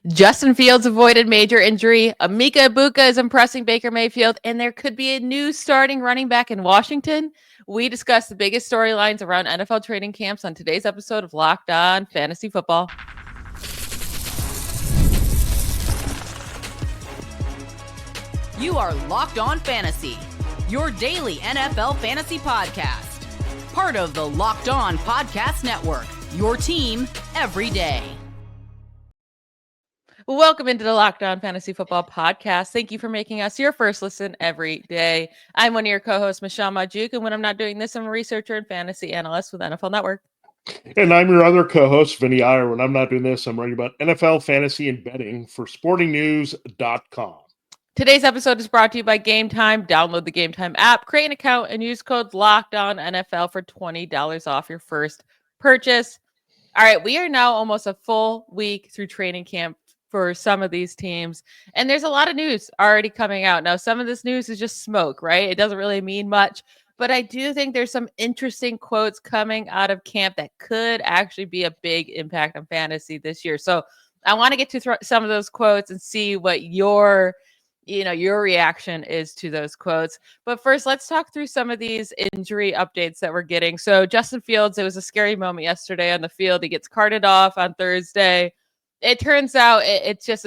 Justin Fields avoided major injury. Emeka Egbuka is impressing Baker Mayfield, and there could be a new starting running back in Washington. We discuss the biggest storylines around NFL training camps on today's episode of Locked On Fantasy Football. You are Locked On Fantasy, your daily NFL fantasy podcast. Part of the Locked On Podcast Network, your team every day. Welcome into the Locked On Fantasy Football Podcast. Thank you for making us your first listen every day. I'm one of your co-hosts, Michelle Magdziuk, and when I'm not doing this, I'm a researcher and fantasy analyst with NFL Network. And I'm your other co-host, Vinnie Iyer. When I'm not doing this, I'm writing about NFL fantasy and betting for sportingnews.com. Today's episode is brought to you by Gametime. Download the Gametime app, create an account, and use code LOCKEDONNFL for $20 off your first purchase. All right, we are now almost a full week through training camp for some of these teams, and there's a lot of news already coming out. Now, some of this news is just smoke, right? It doesn't really mean much, but I do think there's some interesting quotes coming out of camp that could actually be a big impact on fantasy this year. So I want to get to some of those quotes and see what your reaction is to those quotes. But first, let's talk through some of these injury updates that we're getting. So Justin Fields, it was a scary moment yesterday on the field. He gets carted off on Thursday. It turns out it's just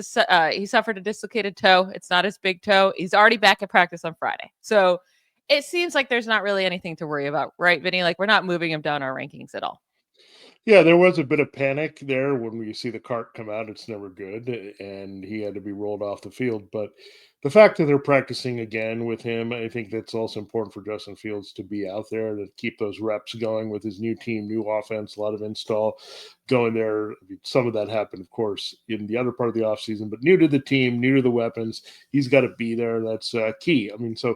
he suffered a dislocated toe. It's not his big toe. He's already back at practice on Friday. So it seems like there's not really anything to worry about, right, Vinny? Like, we're not moving him down our rankings at all. Yeah, there was a bit of panic there when we see the cart come out. It's never good, and he had to be rolled off the field. But the fact that they're practicing again with him, I think that's also important for Justin Fields to be out there to keep those reps going with his new team, new offense, a lot of install going there. Some of that happened, of course, in the other part of the offseason, but new to the team, new to the weapons. He's got to be there. That's key. I mean, so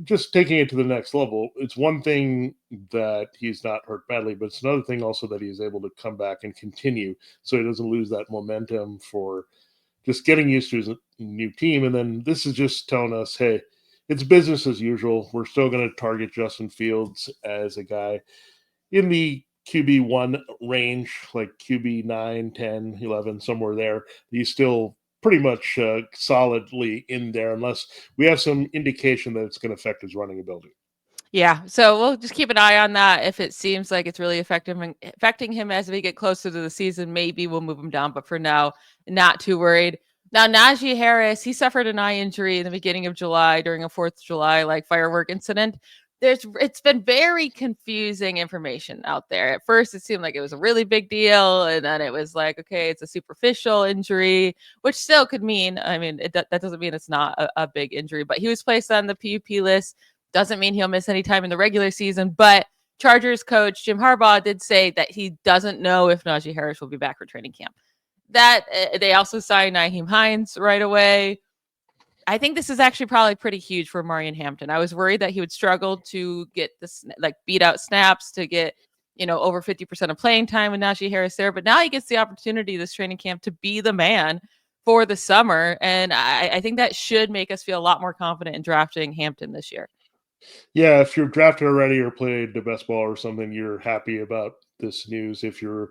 just taking it to the next level, it's one thing that he's not hurt badly, but it's another thing also that he's able to come back and continue so he doesn't lose that momentum for just getting used to his new team. And then this is just telling us, hey, it's business as usual. We're still going to target Justin Fields as a guy in the QB1 range, like QB 9, 10, 11, somewhere there. He's still pretty much solidly in there unless we have some indication that it's going to affect his running ability. Yeah, so we'll just keep an eye on that. If it seems like it's really affecting him as we get closer to the season, maybe we'll move him down. But for now, not too worried. Now, Najee Harris, he suffered an eye injury in the beginning of July during a 4th of July firework incident. It's been very confusing information out there. At first, it seemed like it was a really big deal, and then it was like, okay, it's a superficial injury, which still could mean, I mean, that doesn't mean it's not a big injury, but he was placed on the PUP list. Doesn't mean he'll miss any time in the regular season, but Chargers coach Jim Harbaugh did say that he doesn't know if Najee Harris will be back for training camp. That they also signed Nyheim Hines right away. I think this is actually probably pretty huge for Marion Hampton. I was worried that he would struggle to get this, beat out snaps to get, over 50% of playing time with Najee Harris there. But now he gets the opportunity this training camp to be the man for the summer. And I think that should make us feel a lot more confident in drafting Hampton this year. Yeah, if you're drafted already or played the best ball or something, you're happy about this news. If you're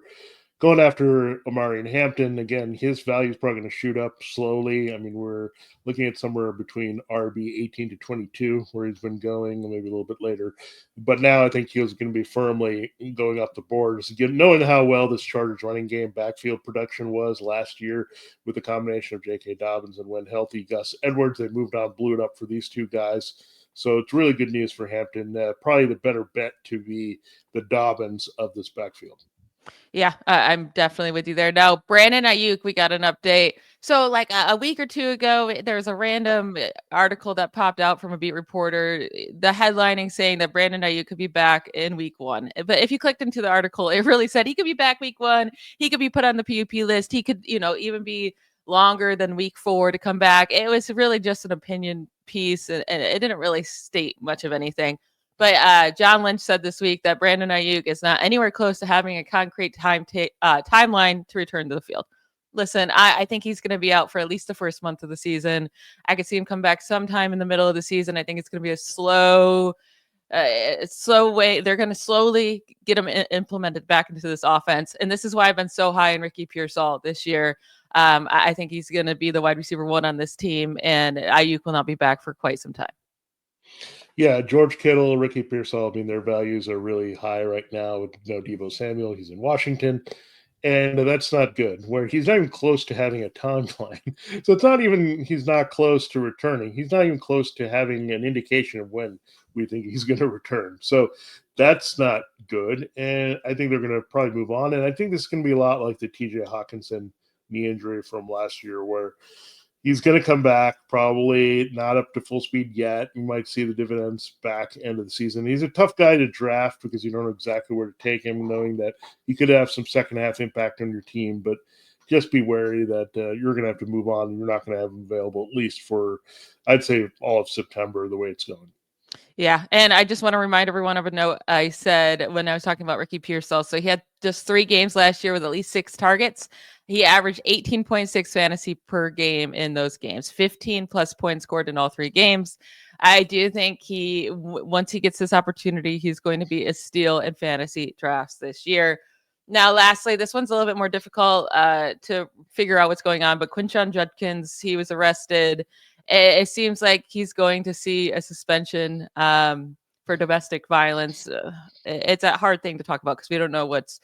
going after Amari and Hampton, again, his value is probably going to shoot up slowly. I mean, we're looking at somewhere between RB 18 to 22, where he's been going, maybe a little bit later. But now I think he's going to be firmly going up the boards. Knowing how well this Chargers running game backfield production was last year with the combination of J.K. Dobbins and when healthy Gus Edwards, they moved on, blew it up for these two guys. So it's really good news for Hampton. Probably the better bet to be the Dobbins of this backfield. Yeah, I'm definitely with you there. Now, Brandon Aiyuk, we got an update. So like a week or two ago, there was a random article that popped out from a beat reporter, the headlining saying that Brandon Aiyuk could be back in week 1. But if you clicked into the article, it really said he could be back week 1. He could be put on the PUP list. He could, even be longer than week 4 to come back. It was really just an opinion piece, and it didn't really state much of anything. But John Lynch said this week that Brandon Aiyuk is not anywhere close to having a concrete timeline to return to the field. Listen, I think he's going to be out for at least the first month of the season. I could see him come back sometime in the middle of the season. I think it's going to be a slow way. They're going to slowly get him implemented back into this offense. And this is why I've been so high in Ricky Pearsall this year. I think he's going to be the wide receiver 1 on this team, and Aiyuk will not be back for quite some time. Yeah, George Kittle, Ricky Pearsall, I mean, their values are really high right now with no Deebo Samuel. He's in Washington, and that's not good, where he's not even close to having a timeline. So it's not even he's not close to returning. He's not even close to having an indication of when we think he's going to return. So that's not good, and I think they're going to probably move on. And I think this is going to be a lot like the TJ Hawkinson knee injury from last year, where he's going to come back, probably not up to full speed yet. You might see the dividends back end of the season. He's a tough guy to draft because you don't know exactly where to take him, knowing that he could have some second half impact on your team. But just be wary that you're going to have to move on, and you're not going to have him available at least for, I'd say, all of September, the way it's going. Yeah, and I just want to remind everyone of a note I said when I was talking about Ricky Pearsall. So he had just 3 games last year with at least 6 targets. He averaged 18.6 fantasy per game in those games, 15 plus points scored in all 3 games. I do think once he gets this opportunity, he's going to be a steal in fantasy drafts this year. Now, lastly, this one's a little bit more difficult to figure out what's going on, but Quinshon Judkins, he was arrested. It seems like he's going to see a suspension for domestic violence. It's a hard thing to talk about because we don't know what's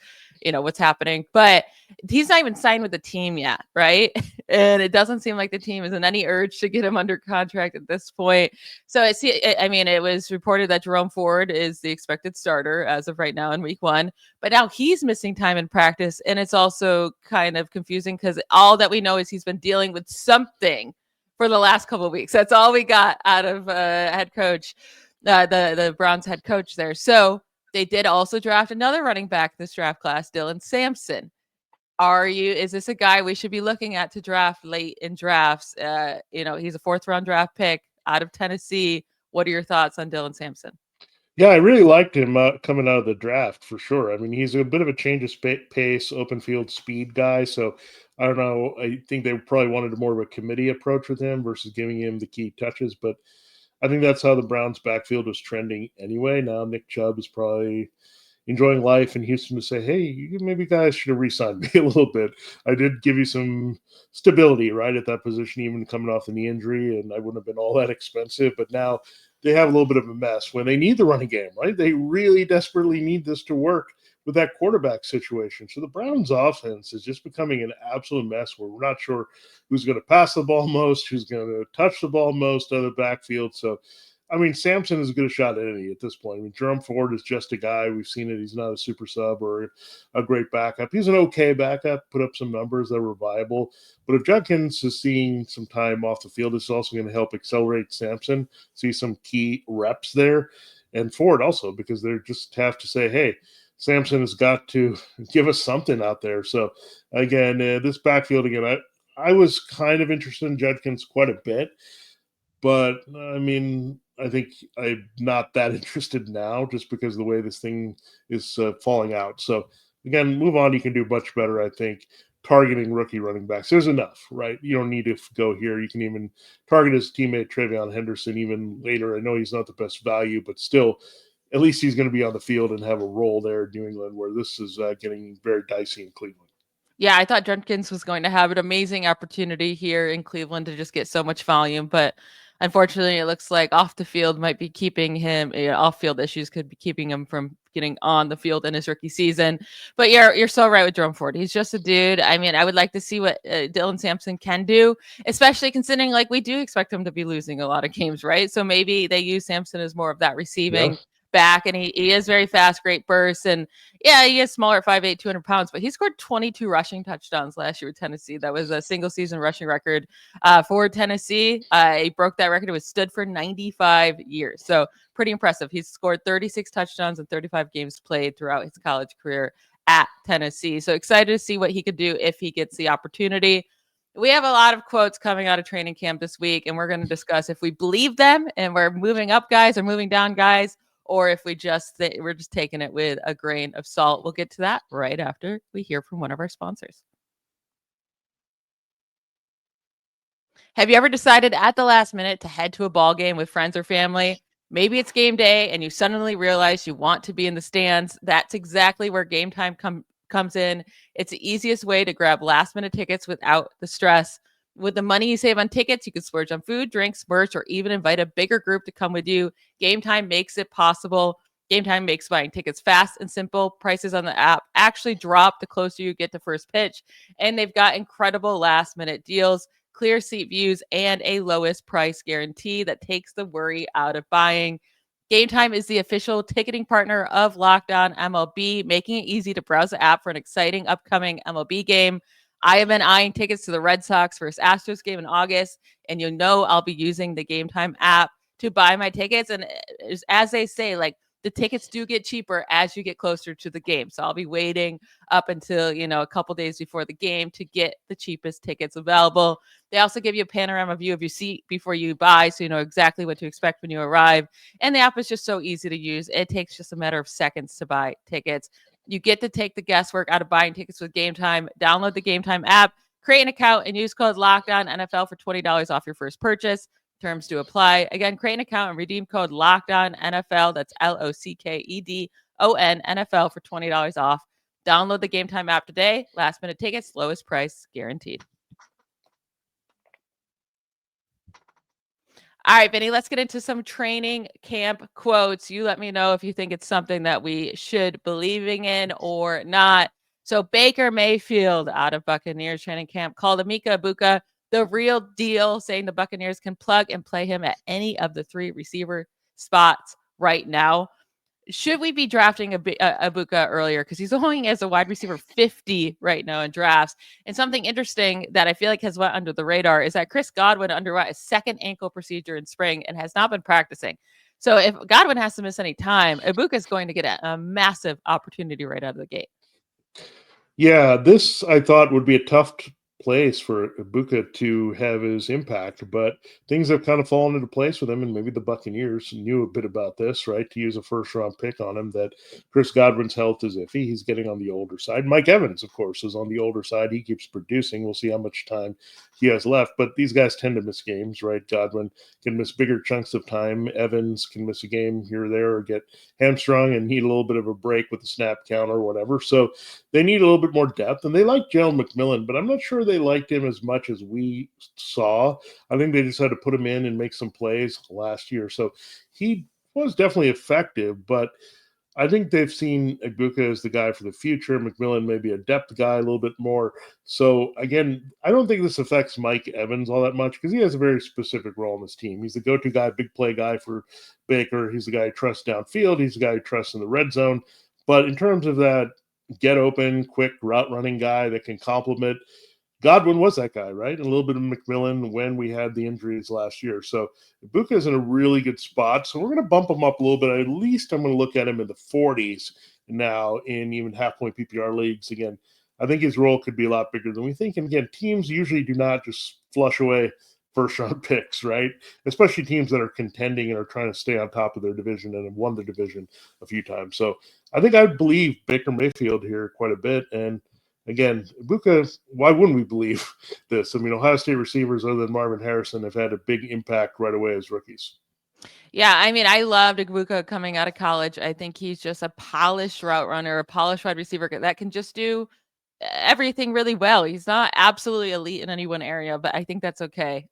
happening, but he's not even signed with the team yet, right? And it doesn't seem like the team is in any urge to get him under contract at this point. So it was reported that Jerome Ford is the expected starter as of right now in week 1, but now he's missing time in practice. And it's also kind of confusing because all that we know is he's been dealing with something for the last couple of weeks. That's all we got out of head coach, the Browns head coach there. So they did also draft another running back this draft class, Dylan Sampson. Is this a guy we should be looking at to draft late in drafts? He's a 4th round draft pick out of Tennessee. What are your thoughts on Dylan Sampson? Yeah, I really liked him coming out of the draft for sure. I mean, he's a bit of a change of pace, open field speed guy. So I don't know. I think they probably wanted more of a committee approach with him versus giving him the key touches. But I think that's how the Browns backfield was trending anyway. Now Nick Chubb is probably enjoying life in Houston to say, hey, maybe guys should have re-signed me a little bit. I did give you some stability, right, at that position, even coming off the knee injury, and I wouldn't have been all that expensive. But now they have a little bit of a mess when they need the running game, right? They really desperately need this to work with that quarterback situation. So the Browns offense is just becoming an absolute mess where we're not sure who's going to pass the ball most, who's going to touch the ball most out of the backfield. So, I mean, Sampson is as good a shot at any at this point. I mean, Jerome Ford is just a guy. We've seen it. He's not a super sub or a great backup. He's an okay backup, put up some numbers that were viable. But if Judkins is seeing some time off the field, it's also going to help accelerate Sampson, see some key reps there. And Ford also, because they just have to say, hey, Sampson has got to give us something out there. So, again, this backfield, again, I was kind of interested in Judkins quite a bit. But, I mean, I think I'm not that interested now just because of the way this thing is falling out. So, again, move on. You can do much better, I think, targeting rookie running backs. There's enough, right? You don't need to go here. You can even target his teammate Travion Henderson even later. I know he's not the best value, but still, at least he's going to be on the field and have a role there in New England, where this is getting very dicey in Cleveland. Yeah, I thought Judkins was going to have an amazing opportunity here in Cleveland to just get so much volume, but unfortunately, it looks like off the field might be keeping him. Off-field issues could be keeping him from getting on the field in his rookie season. But you're so right with Jerome Ford. He's just a dude. I mean, I would like to see what Dylan Sampson can do, especially considering like we do expect him to be losing a lot of games, right? So maybe they use Sampson as more of that receiving back, and he is very fast, great bursts, and yeah, he is smaller at 5'8", 200 pounds, but he scored 22 rushing touchdowns last year with Tennessee. That was a single season rushing record for Tennessee. He broke that record. It was stood for 95 years. So pretty impressive. He's scored 36 touchdowns in 35 games played throughout his college career at Tennessee. So excited to see what he could do if he gets the opportunity. We have a lot of quotes coming out of training camp this week, and we're going to discuss if we believe them and we're moving up guys or moving down guys, or if we're just taking it with a grain of salt. We'll get to that right after we hear from one of our sponsors. Have you ever decided at the last minute to head to a ball game with friends or family? Maybe it's game day and you suddenly realize you want to be in the stands. That's exactly where Gametime comes in. It's the easiest way to grab last-minute tickets without the stress. With the money you save on tickets, you can splurge on food, drinks, merch, or even invite a bigger group to come with you. Gametime makes it possible. Gametime makes buying tickets fast and simple. Prices on the app actually drop the closer you get to first pitch. And they've got incredible last-minute deals, clear seat views, and a lowest price guarantee that takes the worry out of buying. Gametime is the official ticketing partner of Locked On MLB, making it easy to browse the app for an exciting upcoming MLB game. I have been eyeing tickets to the Red Sox versus Astros game in August, and I'll be using the Gametime app to buy my tickets. And as they say, like, the tickets do get cheaper as you get closer to the game. So I'll be waiting up until, a couple days before the game to get the cheapest tickets available. They also give you a panorama view of your seat before you buy, so you know exactly what to expect when you arrive. And the app is just so easy to use. It takes just a matter of seconds to buy tickets. You get to take the guesswork out of buying tickets with Gametime. Download the Gametime app, create an account, and use code LOCKEDONNFL for $20 off your first purchase. Terms do apply. Again, create an account and redeem code LOCKEDONNFL. That's LOCKEDON NFL for $20 off. Download the Gametime app today. Last minute tickets, lowest price guaranteed. All right, Vinny, let's get into some training camp quotes. You let me know if you think it's something that we should believing in or not. So Baker Mayfield out of Buccaneers training camp called Emeka Egbuka the real deal, saying the Buccaneers can plug and play him at any of the 3 receiver spots right now. Should we be drafting Egbuka earlier? Because he's only as a wide receiver 50 right now in drafts. And something interesting that I feel like has went under the radar is that Chris Godwin underwent a second ankle procedure in spring and has not been practicing. So if Godwin has to miss any time, Egbuka is going to get a massive opportunity right out of the gate. Yeah, this I thought would be a tough place for Egbuka to have his impact, but things have kind of fallen into place with him, and maybe the Buccaneers knew a bit about this, right? To use a first-round pick on him, that Chris Godwin's health is iffy. He's getting on the older side. Mike Evans, of course, is on the older side. He keeps producing. We'll see how much time he has left, but these guys tend to miss games, right? Godwin can miss bigger chunks of time. Evans can miss a game here or there or get hamstrung and need a little bit of a break with the snap count or whatever. So they need a little bit more depth, and they like Jalen McMillan, but I'm not sure they liked him as much as we saw. I think they just had to put him in and make some plays last year. So he was definitely effective, but I think they've seen Egbuka as the guy for the future. McMillan may be a depth guy a little bit more. So again, I don't think this affects Mike Evans all that much because he has a very specific role in this team. He's the go-to guy, big play guy for Baker. He's the guy who trusts downfield. He's the guy who trusts in the red zone. But in terms of that get open, quick route running guy that can complement, Godwin was that guy, right? And a little bit of McMillan when we had the injuries last year. So Egbuka is in a really good spot. So we're going to bump him up a little bit. At least I'm going to look at him in the 40s now in even half-point PPR leagues. Again, I think his role could be a lot bigger than we think. And again, teams usually do not just flush away first-round picks, right? Especially teams that are contending and are trying to stay on top of their division and have won the division a few times. So I think I believe Baker Mayfield here quite a bit. And again, Egbuka, why wouldn't we believe this? I mean, Ohio State receivers other than Marvin Harrison have had a big impact right away as rookies. Yeah, I mean, I loved Egbuka coming out of college. I think he's just a polished route runner, a polished wide receiver that can just do everything really well. He's not absolutely elite in any one area, but I think that's okay.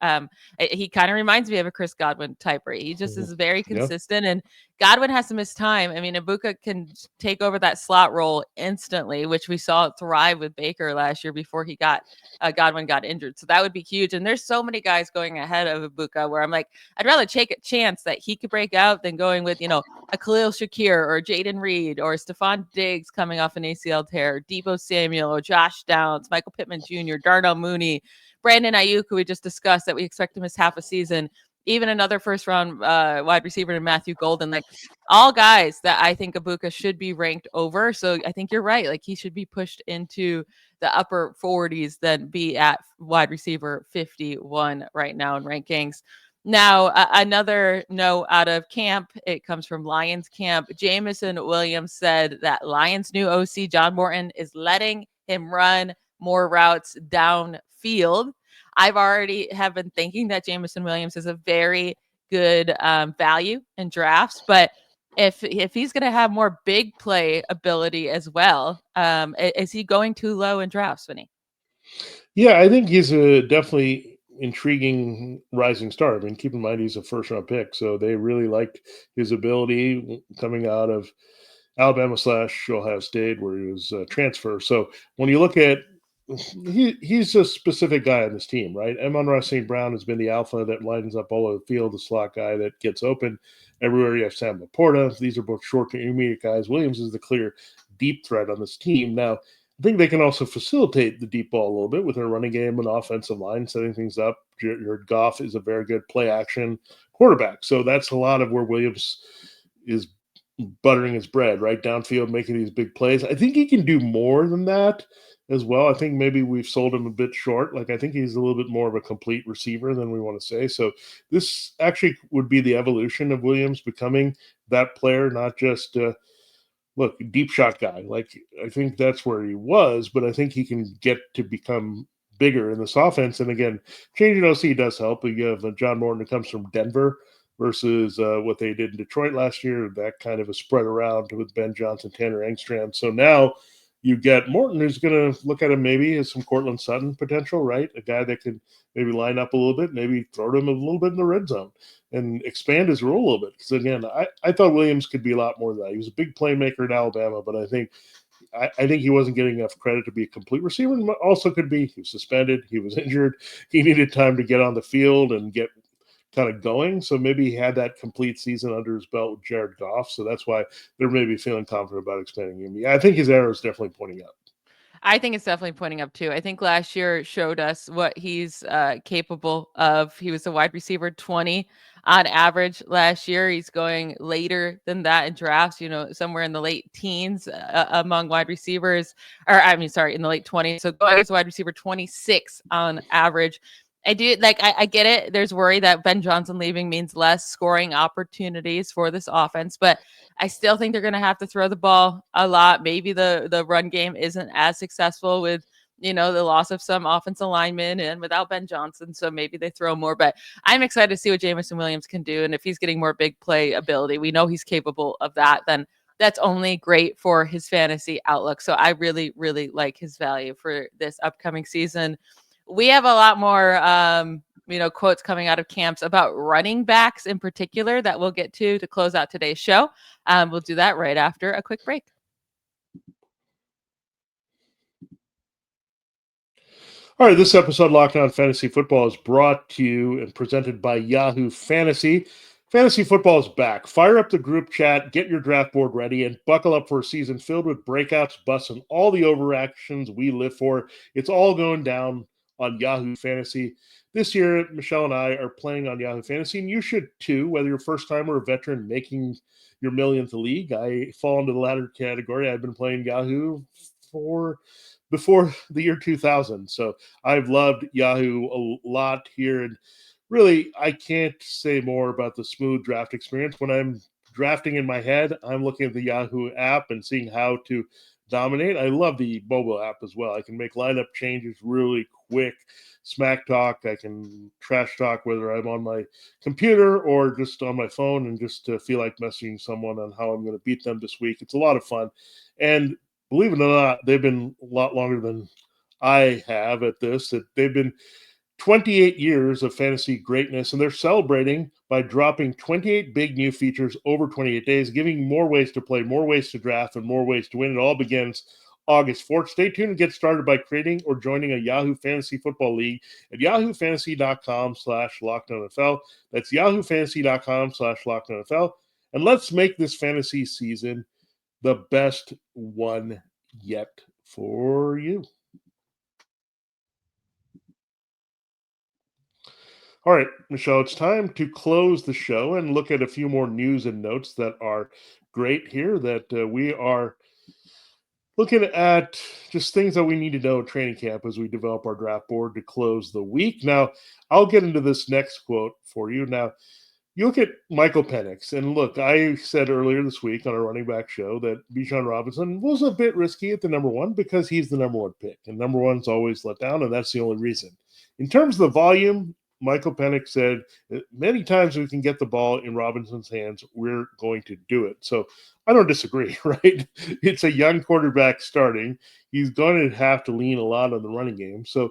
He kind of reminds me of a Chris Godwin type, right? He just is very consistent, and Godwin has to miss time. I mean, Egbuka can take over that slot role instantly, which we saw thrive with Baker last year before Godwin got injured. So that would be huge. And there's so many guys going ahead of Egbuka where I'm like, I'd rather take a chance that he could break out than going with, a Khalil Shakir or Jaden Reed or Stephon Diggs coming off an ACL tear, Deebo Samuel or Josh Downs, Michael Pittman Jr., Darnell Mooney, Brandon Aiyuk, who we just discussed that we expect to miss half a season, even another first-round wide receiver to Matthew Golden, like all guys that I think Egbuka should be ranked over. So I think you're right. Like he should be pushed into the upper 40s than be at wide receiver 51 right now in rankings. Now, another note out of camp, it comes from Lions camp. Jameson Williams said that Lions' new OC, John Morton, is letting him run more routes downfield. I've already have been thinking that Jameson Williams is a very good value in drafts, but if he's going to have more big play ability as well, is he going too low in drafts, Vinny? Yeah, I think he's a definitely intriguing rising star. I mean, keep in mind he's a first round pick, so they really liked his ability coming out of Alabama / Ohio State, where he was a transfer. So when you look at he's a specific guy on this team, right? Amon-Ra St. Brown has been the alpha that lines up all over the field, the slot guy that gets open everywhere. You have Sam Laporta. These are both short to intermediate guys. Williams is the clear deep threat on this team. Now, I think they can also facilitate the deep ball a little bit with their running game and offensive line, setting things up. Jared Goff is a very good play action quarterback. So that's a lot of where Williams is buttering his bread, right? Downfield, making these big plays. I think he can do more than that as well. I think maybe we've sold him a bit short. Like, I think he's a little bit more of a complete receiver than we want to say. So this actually would be the evolution of Williams becoming that player, not just look, deep shot guy. Like, I think that's where he was, but I think he can get to become bigger in this offense. And again, changing OC does help. You have John Morton who comes from Denver versus what they did in Detroit last year. That kind of a spread around with Ben Johnson, Tanner Engstrand. So now you get Morton, who's going to look at him maybe as some Cortland Sutton potential, right? A guy that can maybe line up a little bit, maybe throw him a little bit in the red zone and expand his role a little bit. Because again, I thought Williams could be a lot more than that. He was a big playmaker in Alabama, but I think he wasn't getting enough credit to be a complete receiver. And also could be he was suspended, he was injured, he needed time to get on the field and get kind of going. So maybe he had that complete season under his belt with Jared Goff. So that's why they're maybe feeling confident about expanding him. Yeah, I think his arrow is definitely pointing up. I think it's definitely pointing up too. I think last year showed us what he's capable of. He was a wide receiver 20 on average last year. He's going later than that in drafts, somewhere in the late teens among wide receivers, in the late 20s. So going as a wide receiver 26 on average. I do I get it. There's worry that Ben Johnson leaving means less scoring opportunities for this offense, but I still think they're going to have to throw the ball a lot. Maybe the run game isn't as successful with, the loss of some offensive linemen and without Ben Johnson. So maybe they throw more, but I'm excited to see what Jameson Williams can do. And if he's getting more big play ability, we know he's capable of that, then that's only great for his fantasy outlook. So I really, really like his value for this upcoming season. We have a lot more, quotes coming out of camps about running backs in particular that we'll get to close out today's show. We'll do that right after a quick break. All right, this episode of Locked On Fantasy Football is brought to you and presented by Yahoo Fantasy. Fantasy football is back. Fire up the group chat, get your draft board ready, and buckle up for a season filled with breakouts, busts, and all the overreactions we live for. It's all going down on Yahoo Fantasy. This year, Michelle and I are playing on Yahoo Fantasy, and you should too, whether you're a first-timer or a veteran making your millionth league. I fall into the latter category. I've been playing Yahoo for before the year 2000, so I've loved Yahoo a lot here, and really, I can't say more about the smooth draft experience. When I'm drafting in my head, I'm looking at the Yahoo app and seeing how to dominate. I love the mobile app as well. I can make lineup changes really quick. Smack talk. I can trash talk whether I'm on my computer or just on my phone and just feel like messaging someone on how I'm going to beat them this week. It's a lot of fun. And believe it or not, they've been a lot longer than I have at this. That they've been 28 years of fantasy greatness, and they're celebrating by dropping 28 big new features over 28 days, giving more ways to play, more ways to draft, and more ways to win. It all begins August 4th. Stay tuned and get started by creating or joining a Yahoo Fantasy Football League at yahoofantasy.com/LockedOnNFL. That's yahoofantasy.com/LockedOnNFL. And let's make this fantasy season the best one yet for you. All right, Michelle, it's time to close the show and look at a few more news and notes that are great here that we are looking at just things that we need to know in training camp as we develop our draft board to close the week. Now, I'll get into this next quote for you. Now, you look at Michael Penix, and look, I said earlier this week on our running back show that Bijan Robinson was a bit risky at the number one because he's the number one pick, and number one's always let down, and that's the only reason. In terms of the volume, Michael Penix said many times we can get the ball in Robinson's hands, we're going to do it. So I don't disagree, right? It's a young quarterback starting. He's going to have to lean a lot on the running game. So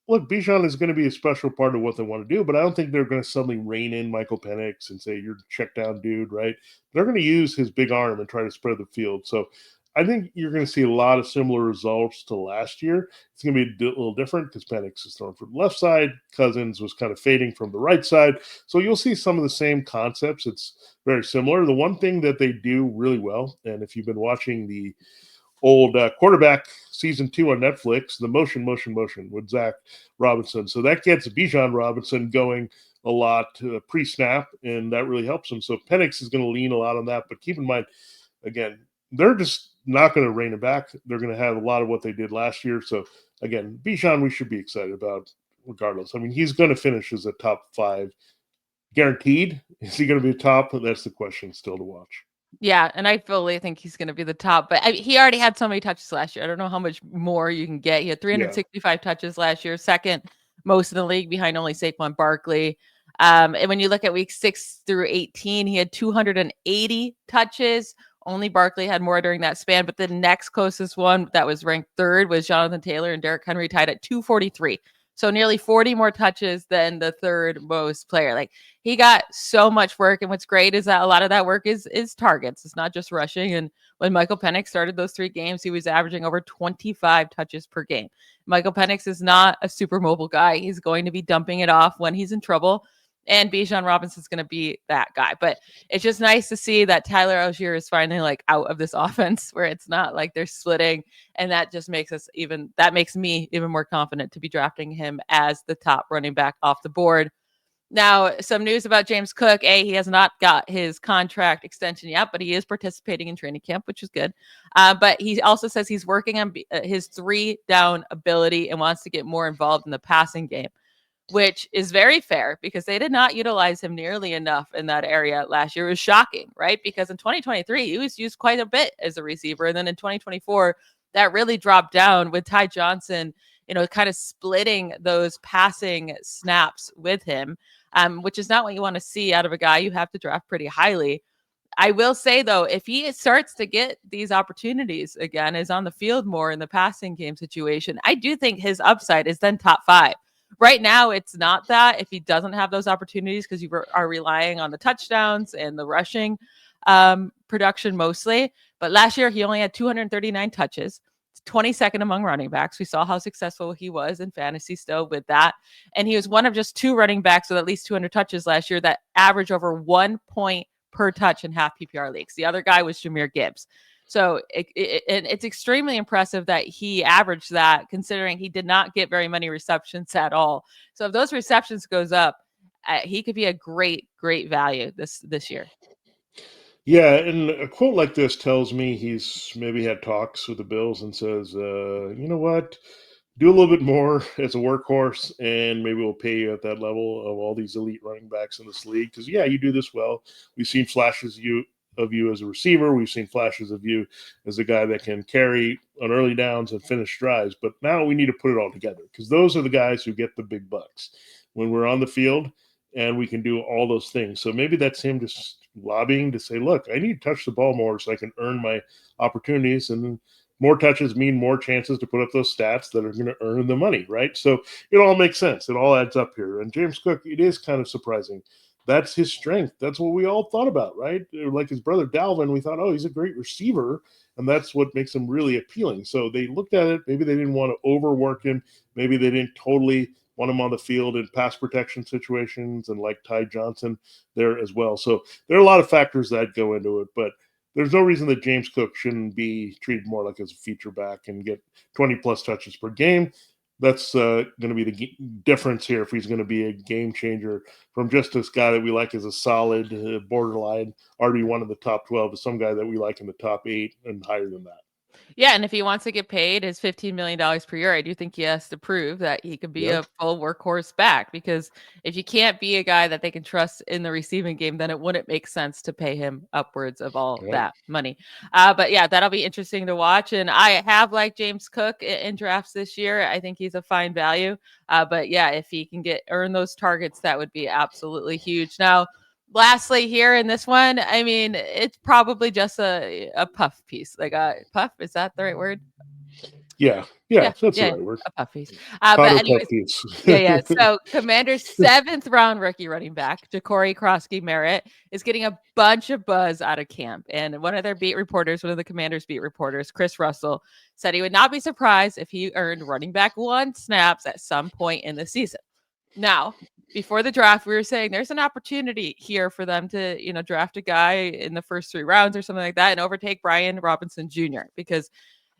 look, Bijan is going to be a special part of what they want to do, but I don't think they're going to suddenly rein in Michael Penix and say, you're a check down dude, right? They're going to use his big arm and try to spread the field. So I think you're going to see a lot of similar results to last year. It's going to be a little different because Penix is throwing from the left side. Cousins was kind of fading from the right side. So you'll see some of the same concepts. It's very similar. The one thing that they do really well, and if you've been watching the old quarterback season 2 on Netflix, the motion with Zach Robinson. So that gets Bijan Robinson going a lot pre-snap, and that really helps him. So Penix is going to lean a lot on that. But keep in mind, again, they're just not going to rein it back. They're going to have a lot of what they did last year. So again, Bijan, we should be excited about regardless. I mean, he's going to finish as a top 5 guaranteed. Is he going to be top? That's the question still to watch. Yeah, and I fully think he's going to be the top, but he already had so many touches last year. I don't know how much more you can get. He had 365 touches last year, second most in the league behind only Saquon Barkley. And when you look at week 6 through 18, he had 280 touches. Only Barkley had more during that span, but the next closest one that was ranked 3rd was Jonathan Taylor, and Derrick Henry tied at 243. So nearly 40 more touches than the 3rd most player. Like, he got so much work. And what's great is that a lot of that work is targets. It's not just rushing. And when Michael Penix started those 3 games, he was averaging over 25 touches per game. Michael Penix is not a super mobile guy. He's going to be dumping it off when he's in trouble. And Bijan Robinson is going to be that guy. But it's just nice to see that Tyler Algier is finally like out of this offense where it's not like they're splitting. And that just makes me even more confident to be drafting him as the top running back off the board. Now, some news about James Cook. He has not got his contract extension yet, but he is participating in training camp, which is good. But he also says he's working on his 3-down ability and wants to get more involved in the passing game, which is very fair because they did not utilize him nearly enough in that area last year. It was shocking, right? Because in 2023, he was used quite a bit as a receiver. And then in 2024, that really dropped down with Ty Johnson, kind of splitting those passing snaps with him, which is not what you want to see out of a guy you have to draft pretty highly. I will say, though, if he starts to get these opportunities again, is on the field more in the passing game situation, I do think his upside is then top 5. Right now, it's not that if he doesn't have those opportunities because you are relying on the touchdowns and the rushing production mostly. But last year, he only had 239 touches, 22nd among running backs. We saw how successful he was in fantasy still with that. And he was one of just 2 running backs with at least 200 touches last year that averaged over 1 point per touch in half PPR leagues. The other guy was Jahmyr Gibbs. So it's extremely impressive that he averaged that, considering he did not get very many receptions at all. So if those receptions goes up, he could be a great value this year. Yeah, and a quote like this tells me he's maybe had talks with the Bills and says, you know what, do a little bit more as a workhorse, and maybe we'll pay you at that level of all these elite running backs in this league. Because, yeah, you do this well. We've seen flashes of you as a receiver. We've seen flashes of you as a guy that can carry on early downs and finish drives. But now we need to put it all together because those are the guys who get the big bucks when we're on the field and we can do all those things. So maybe that's him just lobbying to say, look, I need to touch the ball more so I can earn my opportunities, and more touches mean more chances to put up those stats that are going to earn the money, right? So it all makes sense. It all adds up here. And James Cook, it is kind of surprising. That's his strength. That's what we all thought about, right? Like his brother Dalvin, we thought, oh, he's a great receiver, and that's what makes him really appealing. So they looked at it. Maybe they didn't want to overwork him. Maybe they didn't totally want him on the field in pass protection situations, and like Ty Johnson there as well. So there are a lot of factors that go into it, but there's no reason that James Cook shouldn't be treated more like as a feature back and get 20-plus touches per game. That's going to be the difference here if he's going to be a game changer from just this guy that we like as a solid borderline RB1 in the top 12 to some guy that we like in the top 8 and higher than that. Yeah, and if he wants to get paid his $15 million per year, I do think he has to prove that he can be a full workhorse back, because if you can't be a guy that they can trust in the receiving game, then it wouldn't make sense to pay him upwards of all that money. But yeah, that'll be interesting to watch. And I have liked James Cook in drafts this year. I think he's a fine value. But yeah, if he can earn those targets, that would be absolutely huge. Now, lastly, here in this one, I mean, it's probably just a puff piece. Like a puff, is that the right word? Yeah, that's the right word. A puff piece. Powder But puff anyways, piece. yeah. So Commanders' 7th round rookie running back, Ja'Cory Krosky-Merritt, is getting a bunch of buzz out of camp. And one of the Commanders beat reporters, Chris Russell, said he would not be surprised if he earned running back 1 snaps at some point in the season. Now, before the draft, we were saying there's an opportunity here for them to, draft a guy in the first 3 rounds or something like that and overtake Brian Robinson Jr. because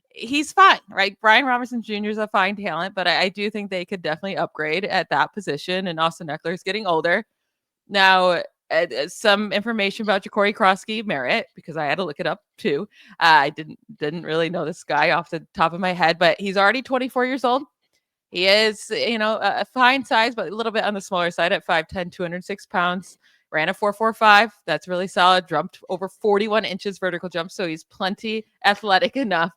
he's fine, right? Brian Robinson Jr. is a fine talent, but I do think they could definitely upgrade at that position. And Austin Eckler is getting older. Now, some information about Ja'Cory Krosky-Merritt, because I had to look it up too. I didn't really know this guy off the top of my head, but he's already 24 years old. He is, a fine size, but a little bit on the smaller side at 5'10", 206 pounds. Ran a 4.45. That's really solid. Jumped over 41 inches vertical jump, so he's plenty athletic enough.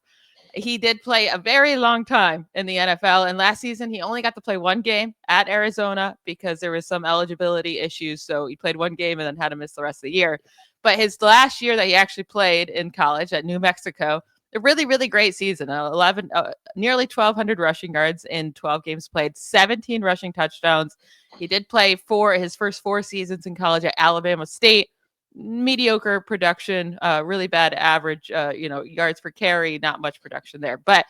He did play a very long time in the NFL, and last season he only got to play 1 game at Arizona because there was some eligibility issues, so he played 1 game and then had to miss the rest of the year. But his last year that he actually played in college at New Mexico, a really, really great season. Nearly 1,200 rushing yards in 12 games played, 17 rushing touchdowns. He did play his first 4 seasons in college at Alabama State. Mediocre production, really bad average, yards per carry, not much production there. But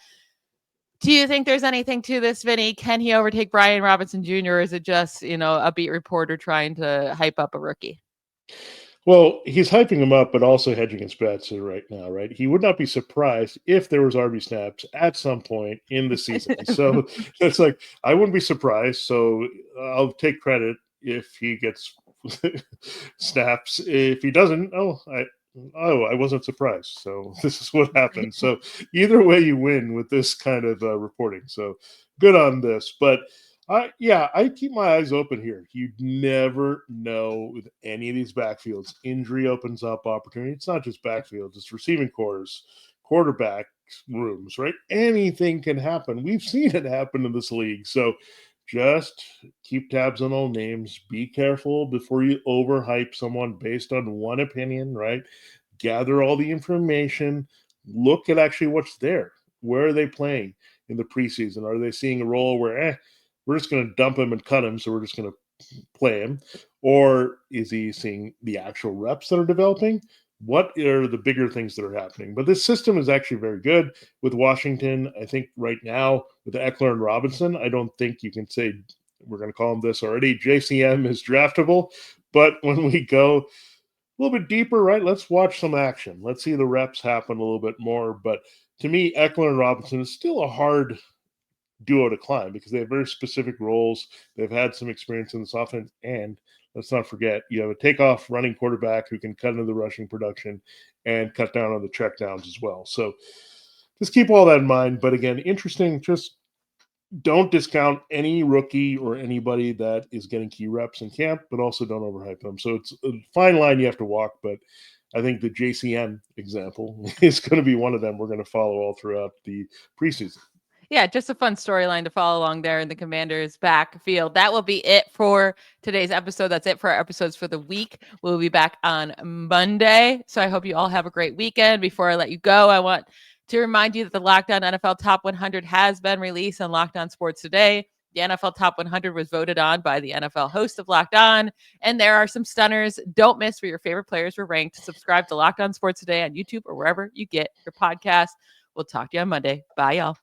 do you think there's anything to this, Vinny? Can he overtake Brian Robinson Jr., or is it just, a beat reporter trying to hype up a rookie? Well, he's hyping him up, but also hedging his bets right now, right? He would not be surprised if there was RB snaps at some point in the season. So it's like, I wouldn't be surprised. So I'll take credit if he gets snaps. If he doesn't, I wasn't surprised. So this is what happened. So either way, you win with this kind of reporting. So good on this. But I keep my eyes open here. You never know with any of these backfields. Injury opens up opportunity. It's not just backfields, it's receiving cores, quarterback rooms, right? Anything can happen. We've seen it happen in this league. So just keep tabs on all names. Be careful before you overhype someone based on one opinion, right? Gather all the information. Look at actually what's there. Where are they playing in the preseason? Are they seeing a role where, we're just going to dump him and cut him, so we're just going to play him? Or is he seeing the actual reps that are developing? What are the bigger things that are happening? But this system is actually very good with Washington. I think right now with Eckler and Robinson, I don't think you can say, we're going to call him this already, JCM is draftable. But when we go a little bit deeper, right, let's watch some action. Let's see the reps happen a little bit more. But to me, Eckler and Robinson is still a hard duo to climb because they have very specific roles. They've had some experience in this offense, and let's not forget, you have a takeoff running quarterback who can cut into the rushing production and cut down on the checkdowns as well. So just keep all that in mind. But again, interesting. Just don't discount any rookie or anybody that is getting key reps in camp, but also don't overhype them. So it's a fine line you have to walk, but I think the JCN example is going to be one of them we're going to follow all throughout the preseason. Yeah, just a fun storyline to follow along there in the Commanders' backfield. That will be it for today's episode. That's it for our episodes for the week. We'll be back on Monday. So I hope you all have a great weekend. Before I let you go, I want to remind you that the Locked On NFL Top 100 has been released on Locked On Sports today. The NFL Top 100 was voted on by the NFL host of Locked On, and there are some stunners. Don't miss where your favorite players were ranked. Subscribe to Locked On Sports today on YouTube or wherever you get your podcast. We'll talk to you on Monday. Bye, y'all.